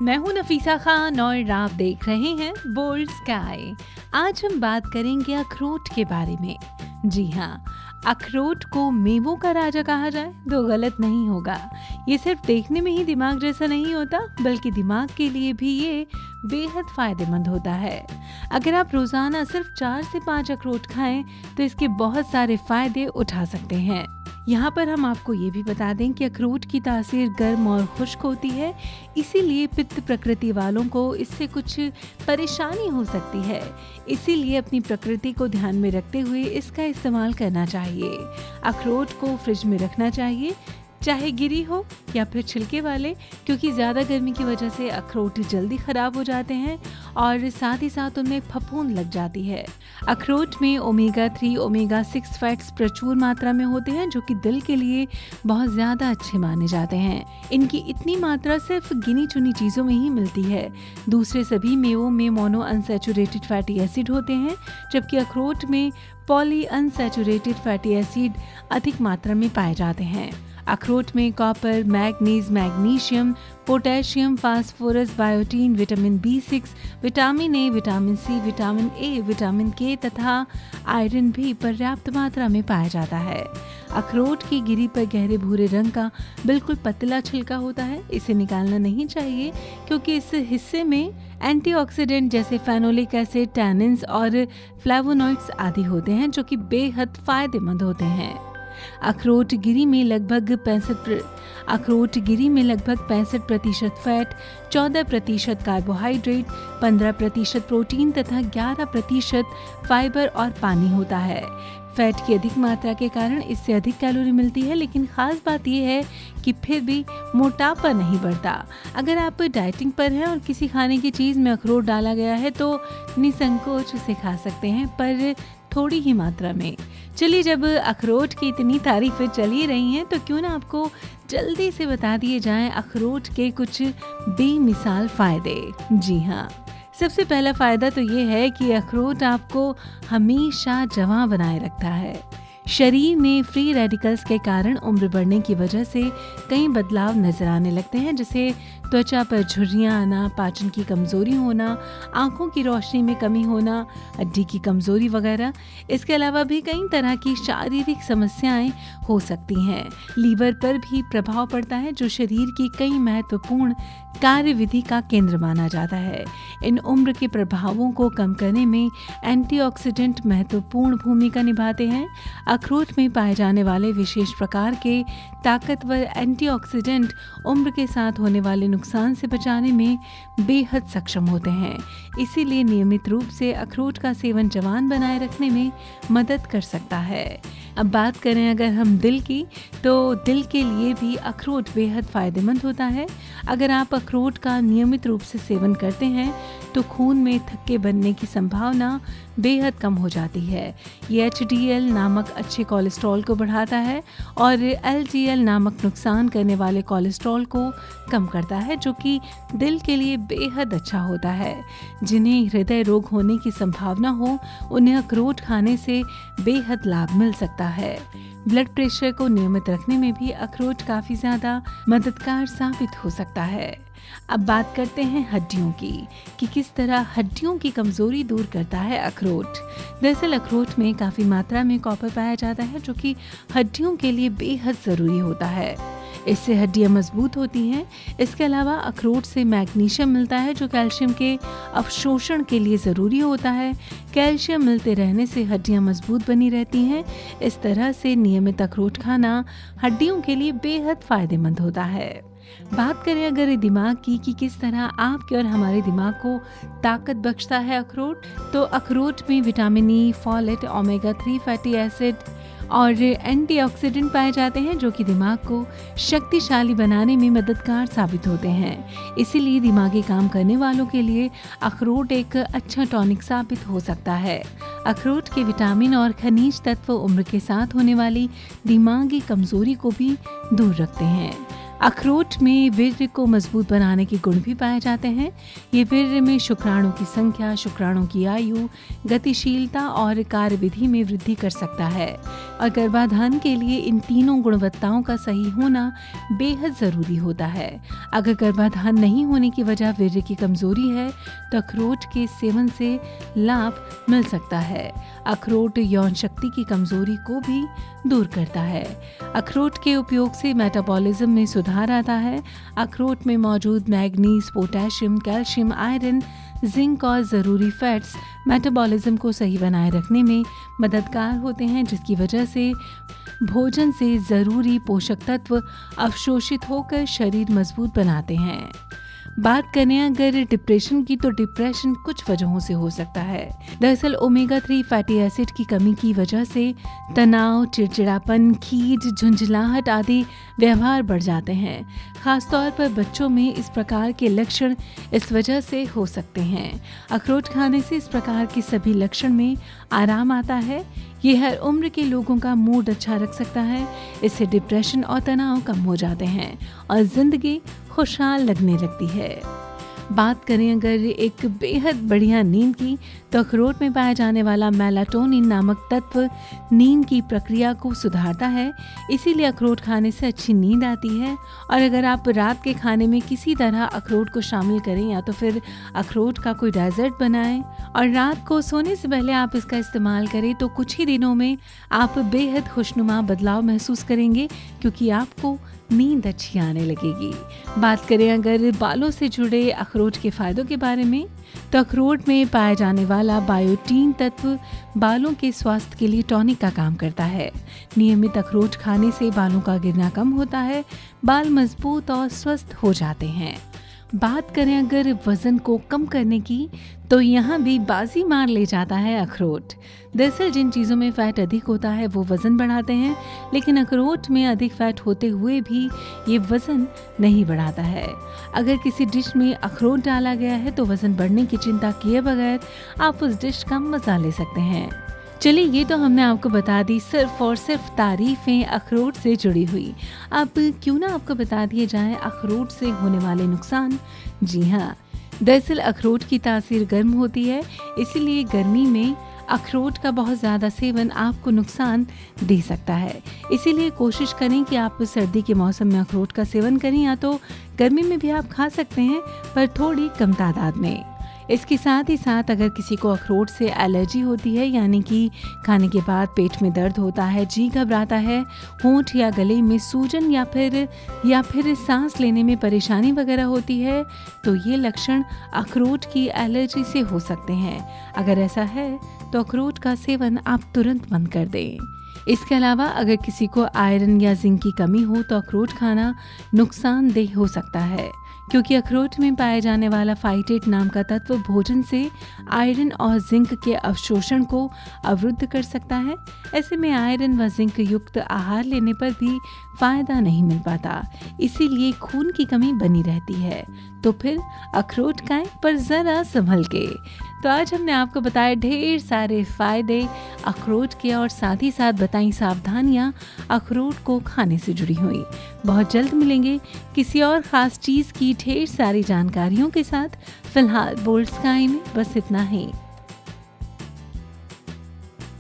मैं हूं नफीसा खान और आप देख रहे हैं बोल्ड स्काई। आज हम बात करेंगे अखरोट के बारे में। जी हाँ, अखरोट को मेवों का राजा कहा जाए तो गलत नहीं होगा। ये सिर्फ देखने में ही दिमाग जैसा नहीं होता, बल्कि दिमाग के लिए भी ये बेहद फायदेमंद होता है। अगर आप रोजाना सिर्फ 4 से 5 अखरोट खाएं तो इसके बहुत सारे फायदे उठा सकते हैं। यहाँ पर हम आपको ये भी बता दें कि अखरोट की तासीर गर्म और खुश्क होती है, इसीलिए पित्त प्रकृति वालों को इससे कुछ परेशानी हो सकती है। इसीलिए अपनी प्रकृति को ध्यान में रखते हुए इसका इस्तेमाल करना चाहिए। अखरोट को फ्रिज में रखना चाहिए, चाहे गिरी हो या फिर छिलके वाले, क्योंकि ज़्यादा गर्मी की वजह से अखरोट जल्दी ख़राब हो जाते हैं और साथ ही साथ उनमें फफूंद लग जाती है। अखरोट में ओमेगा 3, ओमेगा 6 फैट्स प्रचुर मात्रा में होते हैं, जो कि दिल के लिए बहुत ज़्यादा अच्छे माने जाते हैं। इनकी इतनी मात्रा सिर्फ गिनी चुनी चीज़ों में ही मिलती है। दूसरे सभी मेवों में मोनो अनसैचुरेटेड फैटी एसिड होते हैं, जबकि अखरोट में पॉली अनसैचुरेटेड फैटी एसिड अधिक मात्रा में पाए जाते हैं। अखरोट में copper, manganese, magnesium, potassium, phosphorus, biotin, vitamin B6, vitamin A, vitamin C, vitamin A, vitamin K तथा आयरन भी पर्याप्त मात्रा में पाया जाता है। अखरोट की गिरी पर गहरे भूरे रंग का बिल्कुल पतला छिलका होता है। इसे निकालना नहीं चाहिए, क्योंकि इस हिस्से में एंटीऑक्सीडेंट जैसे फेनोलिक एसिड, टैनिन्स और फ्लेवोनॉइड्स आदि होते हैं, जो कि बेहद फायदेमंद होते हैं। अखरोट गिरी में लगभग 65% फैट, 14% कार्बोहाइड्रेट, 15% प्रोटीन तथा 11% फाइबर और पानी होता है। फैट की अधिक मात्रा के कारण इससे अधिक कैलोरी मिलती है, लेकिन खास बात यह है कि फिर भी मोटापा नहीं बढ़ता। अगर आप डाइटिंग पर हैं और किसी खाने की चीज़ में अखरोट डाला गया है तो निसंकोच उसे खा सकते हैं, पर थोड़ी ही मात्रा में। चलिए, जब अखरोट की इतनी तारीफें चल ही रही हैं तो क्यों ना आपको जल्दी से बता दिए जाएं अखरोट के कुछ बेमिसाल फायदे। जी हाँ, सबसे पहला फायदा तो ये है कि अखरोट आपको हमेशा जवां बनाए रखता है। शरीर में फ्री रेडिकल्स के कारण उम्र बढ़ने की वजह से कई बदलाव नजर आने लगते हैं, जैसे त्वचा पर झुर्रियां आना, पाचन की कमजोरी होना, आंखों की रोशनी में कमी होना, हड्डी की कमजोरी वगैरह। इसके अलावा भी कई तरह की शारीरिक समस्याएं हो सकती हैं। लीवर पर भी प्रभाव पड़ता है, जो शरीर की कई महत्वपूर्ण कार्यविधि का केंद्र माना जाता है। इन उम्र के प्रभावों को कम करने में एंटीऑक्सीडेंट महत्वपूर्ण भूमिका निभाते हैं। अखरोट में पाए जाने वाले विशेष प्रकार के ताकतवर एंटीऑक्सीडेंट उम्र के साथ होने वाले नुकसान से बचाने में बेहद सक्षम होते हैं। इसीलिए नियमित रूप से अखरोट का सेवन जवान बनाए रखने में मदद कर सकता है। अब बात करें अगर हम दिल की, तो दिल के लिए भी अखरोट बेहद फायदेमंद होता है। अगर आप अखरोट का नियमित रूप से सेवन करते हैं तो खून में थक्के बनने की संभावना बेहद कम हो जाती है। ये HDL नामक अच्छे कोलेस्ट्रॉल को बढ़ाता है और LDL नामक नुकसान करने वाले कोलेस्ट्रॉल को कम करता है, जो कि दिल के लिए बेहद अच्छा होता है। जिन्हें हृदय रोग होने की संभावना हो, उन्हें अखरोट खाने से बेहद लाभ मिल सकता है। ब्लड प्रेशर को नियमित रखने में भी अखरोट काफ़ी ज़्यादा मददगार साबित हो सकता है। अब बात करते हैं हड्डियों की, कि किस तरह हड्डियों की कमजोरी दूर करता है अखरोट। दरअसल अखरोट में काफ़ी मात्रा में कॉपर पाया जाता है, जो कि हड्डियों के लिए बेहद ज़रूरी होता है। इससे हड्डियां मजबूत होती हैं। इसके अलावा अखरोट से मैग्नीशियम मिलता है, जो कैल्शियम के अवशोषण के लिए ज़रूरी होता है। कैल्शियम मिलते रहने से हड्डियां मजबूत बनी रहती हैं। इस तरह से नियमित अखरोट खाना हड्डियों के लिए बेहद फायदेमंद होता है। बात करें अगर दिमाग की, कि किस तरह आपके और हमारे दिमाग को ताकत बख्शता है अखरोट, तो अखरोट में vitamin E, folate, omega 3 fatty acid और एंटीऑक्सीडेंट पाए जाते हैं, जो कि दिमाग को शक्तिशाली बनाने में मददगार साबित होते हैं। इसीलिए दिमागी काम करने वालों के लिए अखरोट एक अच्छा टॉनिक साबित हो सकता है। अखरोट के विटामिन और खनिज तत्व उम्र के साथ होने वाली दिमागी कमजोरी को भी दूर रखते हैं। अखरोट में वीर्य को मजबूत बनाने के गुण भी पाए जाते हैं। ये वीर्य में शुक्राणु की संख्या, शुक्राणु की आयु, गतिशीलता और कार्यविधि में वृद्धि कर सकता है और गर्भाधान के लिए इन तीनों गुणवत्ताओं का सही होना बेहद ज़रूरी होता है। अगर गर्भाधान नहीं होने की वजह वीर्य की कमजोरी है तो अखरोट के सेवन से लाभ मिल सकता है। अखरोट यौन शक्ति की कमजोरी को भी दूर करता है। अखरोट के उपयोग से मेटाबॉलिज्म में सुधार आता है। अखरोट में मौजूद manganese, potassium, calcium, iron, zinc और ज़रूरी फैट्स मेटाबॉलिज्म को सही बनाए रखने में मददगार होते हैं, जिसकी वजह से भोजन से ज़रूरी पोषक तत्व अवशोषित होकर शरीर मजबूत बनाते हैं। बात करें अगर डिप्रेशन की, तो डिप्रेशन कुछ वजहों से हो सकता है। दरअसल ओमेगा 3 फैटी एसिड की कमी की वजह से तनाव, चिड़चिड़ापन, खीज, झुंझलाहट आदि व्यवहार बढ़ जाते हैं। खासतौर पर बच्चों में इस प्रकार के लक्षण इस वजह से हो सकते हैं। अखरोट खाने से इस प्रकार के सभी लक्षण में आराम आता है। ये हर उम्र के लोगों का मूड अच्छा रख सकता है। इससे डिप्रेशन और तनाव कम हो जाते हैं और जिंदगी खुशहाल लगने लगती है। बात करें अगर एक बेहद बढ़िया नींद की, तो अखरोट में पाया जाने वाला मेलाटोनिन नामक तत्व नींद की प्रक्रिया को सुधारता है। इसीलिए अखरोट खाने से अच्छी नींद आती है। और अगर आप रात के खाने में किसी तरह अखरोट को शामिल करें या तो फिर अखरोट का कोई डेजर्ट बनाएं और रात को सोने से पहले आप इसका इस्तेमाल करें, तो कुछ ही दिनों में आप बेहद खुशनुमा बदलाव महसूस करेंगे, क्योंकि आपको नींद अच्छी आने लगेगी। बात करें अगर बालों से जुड़े अखरोट के फायदों के बारे में, तो अखरोट में पाया जाने वाला बायोटीन तत्व बालों के स्वास्थ्य के लिए टॉनिक का काम करता है। नियमित अखरोट खाने से बालों का गिरना कम होता है, बाल मजबूत और स्वस्थ हो जाते हैं। बात करें अगर वजन को कम करने की, तो यहाँ भी बाजी मार ले जाता है अखरोट। दरअसल जिन चीज़ों में फैट अधिक होता है वो वजन बढ़ाते हैं, लेकिन अखरोट में अधिक फैट होते हुए भी ये वजन नहीं बढ़ाता है। अगर किसी डिश में अखरोट डाला गया है तो वजन बढ़ने की चिंता किए बगैर आप उस डिश का मजा ले सकते हैं। चलिए, ये तो हमने आपको बता दी सिर्फ और सिर्फ तारीफें अखरोट से जुड़ी हुई। अब क्यों ना आपको बता दिए जाए अखरोट से होने वाले नुकसान। जी हाँ, दरअसल अखरोट की तासीर गर्म होती है, इसीलिए गर्मी में अखरोट का बहुत ज़्यादा सेवन आपको नुकसान दे सकता है। इसीलिए कोशिश करें कि आप सर्दी के मौसम में अखरोट का सेवन करें, या तो गर्मी में भी आप खा सकते हैं, पर थोड़ी कम तादाद में। इसके साथ ही साथ अगर किसी को अखरोट से एलर्जी होती है, यानी कि खाने के बाद पेट में दर्द होता है, जी घबराता है, होंठ या गले में सूजन या फिर सांस लेने में परेशानी वगैरह होती है, तो ये लक्षण अखरोट की एलर्जी से हो सकते हैं। अगर ऐसा है तो अखरोट का सेवन आप तुरंत बंद कर दें। इसके अलावा अगर किसी को आयरन या जिंक की कमी हो तो अखरोट खाना नुकसानदेह हो सकता है, क्योंकि अखरोट में पाए जाने वाला फाइटेट नाम का तत्व भोजन से आयरन और जिंक के अवशोषण को अवरुद्ध कर सकता है। ऐसे में आयरन व जिंक युक्त आहार लेने पर भी फायदा नहीं मिल पाता, इसीलिए खून की कमी बनी रहती है। तो फिर अखरोट खाएं, पर जरा संभल के। तो आज हमने आपको बताया ढेर सारे फायदे अखरोट के, और साथ ही साथ बताई सावधानियां अखरोट को खाने से जुड़ी हुई। बहुत जल्द मिलेंगे किसी और खास चीज की ढेर सारी जानकारियों के साथ। फिलहाल बोल्ड स्काई में बस इतना ही।